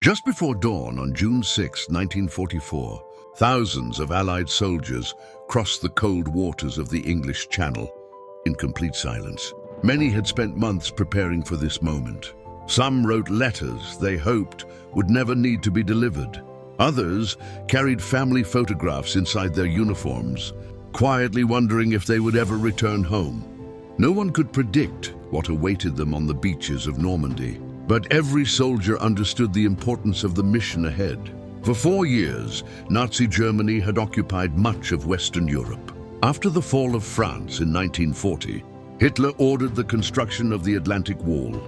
Just before dawn on June 6, 1944, thousands of Allied soldiers crossed the cold waters of the English Channel in complete silence. Many had spent months preparing for this moment. Some wrote letters they hoped would never need to be delivered. Others carried family photographs inside their uniforms, quietly wondering if they would ever return home. No one could predict what awaited them on the beaches of Normandy, but every soldier understood the importance of the mission ahead. For 4 years, Nazi Germany had occupied much of Western Europe. After the fall of France in 1940, Hitler ordered the construction of the Atlantic Wall,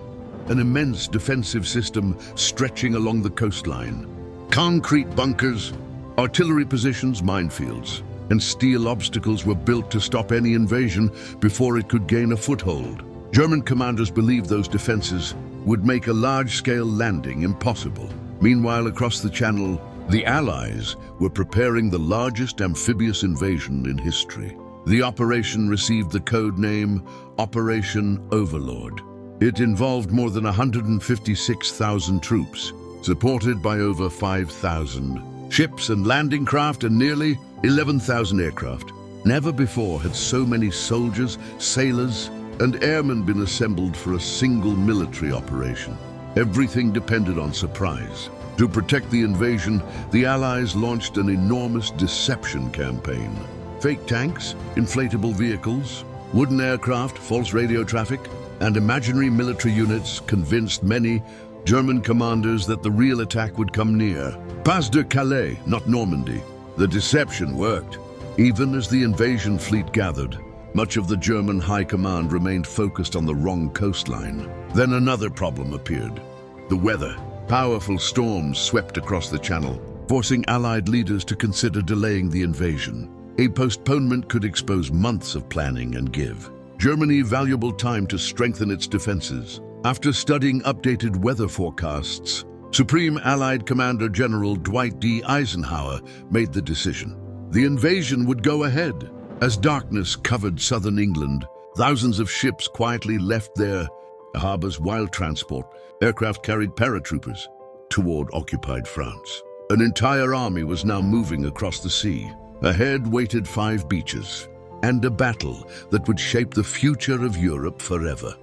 an immense defensive system stretching along the coastline. Concrete bunkers, artillery positions, minefields, and steel obstacles were built to stop any invasion before it could gain a foothold. German commanders believed those defenses would make a large-scale landing impossible. Meanwhile, across the Channel, the Allies were preparing the largest amphibious invasion in history. The operation received the code name Operation Overlord. It involved more than 156,000 troops, supported by over 5,000 ships and landing craft and nearly 11,000 aircraft. Never before had so many soldiers, sailors, and airmen been assembled for a single military operation. Everything depended on surprise. To protect the invasion, the Allies launched an enormous deception campaign. Fake tanks, inflatable vehicles, wooden aircraft, false radio traffic, and imaginary military units convinced many German commanders that the real attack would come near. Pas de Calais, not Normandy. The deception worked. Even as the invasion fleet gathered, much of the German high command remained focused on the wrong coastline. Then another problem appeared: the weather. Powerful storms swept across the Channel, forcing Allied leaders to consider delaying the invasion. A postponement could expose months of planning and give Germany valuable time to strengthen its defenses. After studying updated weather forecasts, Supreme Allied Commander General Dwight D. Eisenhower made the decision. The invasion would go ahead. As darkness covered southern England, thousands of ships quietly left their harbors while transport aircraft carried paratroopers toward occupied France. An entire army was now moving across the sea. Ahead waited 5 beaches and a battle that would shape the future of Europe forever.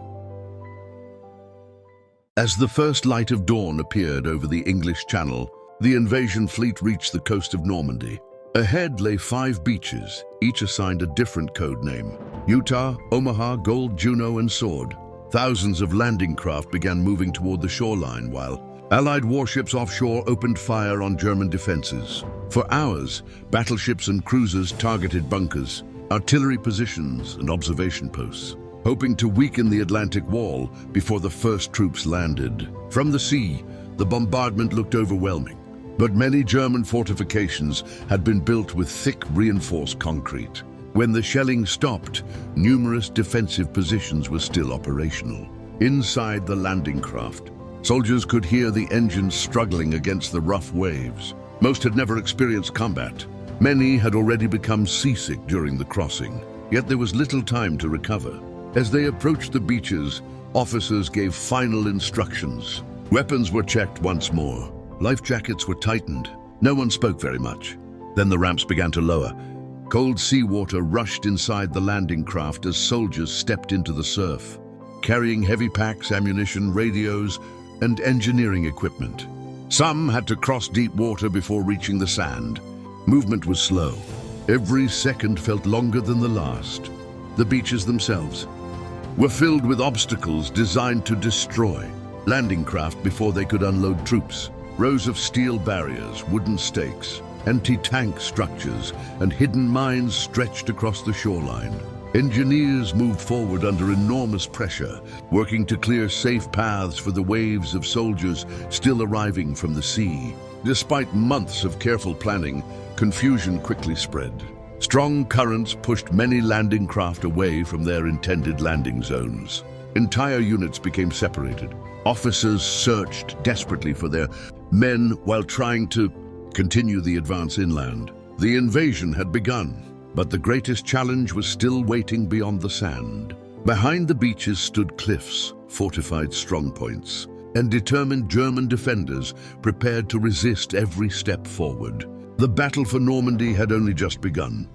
As the first light of dawn appeared over the English Channel, the invasion fleet reached the coast of Normandy. Ahead lay 5 beaches, each assigned a different code name: Utah, Omaha, Gold, Juno, and Sword. Thousands of landing craft began moving toward the shoreline, while Allied warships offshore opened fire on German defenses. For hours, battleships and cruisers targeted bunkers, artillery positions, and observation posts, hoping to weaken the Atlantic Wall before the first troops landed. From the sea, the bombardment looked overwhelming, but many German fortifications had been built with thick, reinforced concrete. When the shelling stopped, numerous defensive positions were still operational. Inside the landing craft, soldiers could hear the engines struggling against the rough waves. Most had never experienced combat. Many had already become seasick during the crossing, yet there was little time to recover. As they approached the beaches, officers gave final instructions. Weapons were checked once more. Life jackets were tightened. No one spoke very much. Then the ramps began to lower. Cold seawater rushed inside the landing craft as soldiers stepped into the surf, carrying heavy packs, ammunition, radios, and engineering equipment. Some had to cross deep water before reaching the sand. Movement was slow. Every second felt longer than the last. The beaches themselves were filled with obstacles designed to destroy landing craft before they could unload troops. Rows of steel barriers, wooden stakes, anti-tank structures, and hidden mines stretched across the shoreline. Engineers moved forward under enormous pressure, working to clear safe paths for the waves of soldiers still arriving from the sea. Despite months of careful planning, confusion quickly spread. Strong currents pushed many landing craft away from their intended landing zones. Entire units became separated. Officers searched desperately for their men while trying to continue the advance inland. The invasion had begun, but the greatest challenge was still waiting beyond the sand. Behind the beaches stood cliffs, fortified strongpoints. and determined German defenders prepared to resist every step forward. The battle for Normandy had only just begun.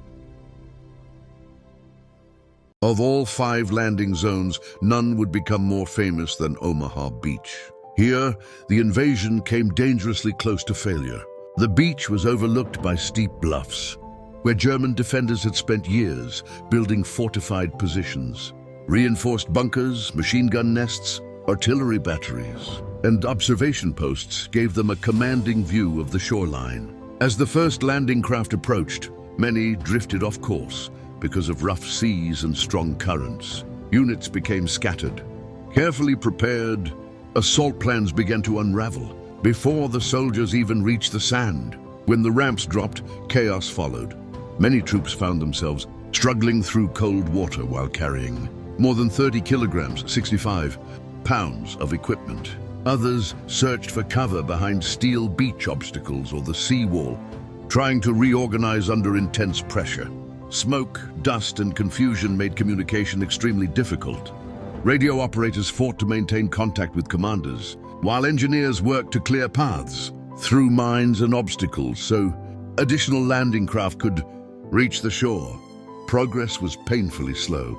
Of all 5 landing zones, none would become more famous than Omaha Beach. Here, the invasion came dangerously close to failure. The beach was overlooked by steep bluffs, where German defenders had spent years building fortified positions. Reinforced bunkers, machine gun nests, artillery batteries, and observation posts gave them a commanding view of the shoreline. As the first landing craft approached, many drifted off course because of rough seas and strong currents. Units became scattered. Carefully prepared, assault plans began to unravel before the soldiers even reached the sand. When the ramps dropped, chaos followed. Many troops found themselves struggling through cold water while carrying more than 30 kilograms, 65 pounds of equipment. Others searched for cover behind steel beach obstacles or the seawall, trying to reorganize under intense pressure. Smoke, dust, and confusion made communication extremely difficult. Radio operators fought to maintain contact with commanders, while engineers worked to clear paths through mines and obstacles so additional landing craft could reach the shore. Progress was painfully slow.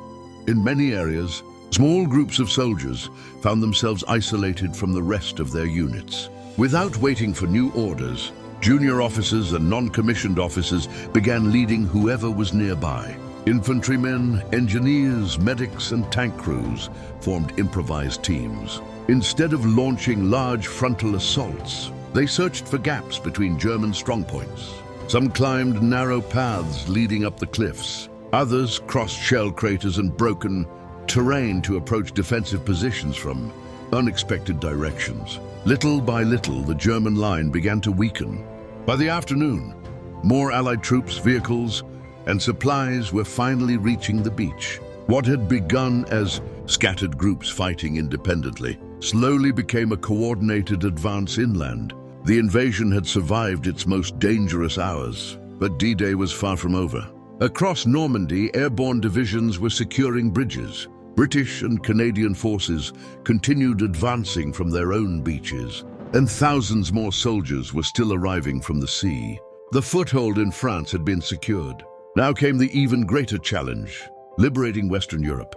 In many areas, small groups of soldiers found themselves isolated from the rest of their units. Without waiting for new orders, junior officers and non-commissioned officers began leading whoever was nearby. Infantrymen, engineers, medics, and tank crews formed improvised teams. Instead of launching large frontal assaults, they searched for gaps between German strongpoints. Some climbed narrow paths leading up the cliffs. Others crossed shell craters and broken terrain to approach defensive positions from unexpected directions. Little by little, the German line began to weaken. By the afternoon, more Allied troops, vehicles, and supplies were finally reaching the beach. What had begun as scattered groups fighting independently slowly became a coordinated advance inland. The invasion had survived its most dangerous hours, but D-Day was far from over. Across Normandy, airborne divisions were securing bridges. British and Canadian forces continued advancing from their own beaches, and thousands more soldiers were still arriving from the sea. The foothold in France had been secured. Now came the even greater challenge: liberating Western Europe.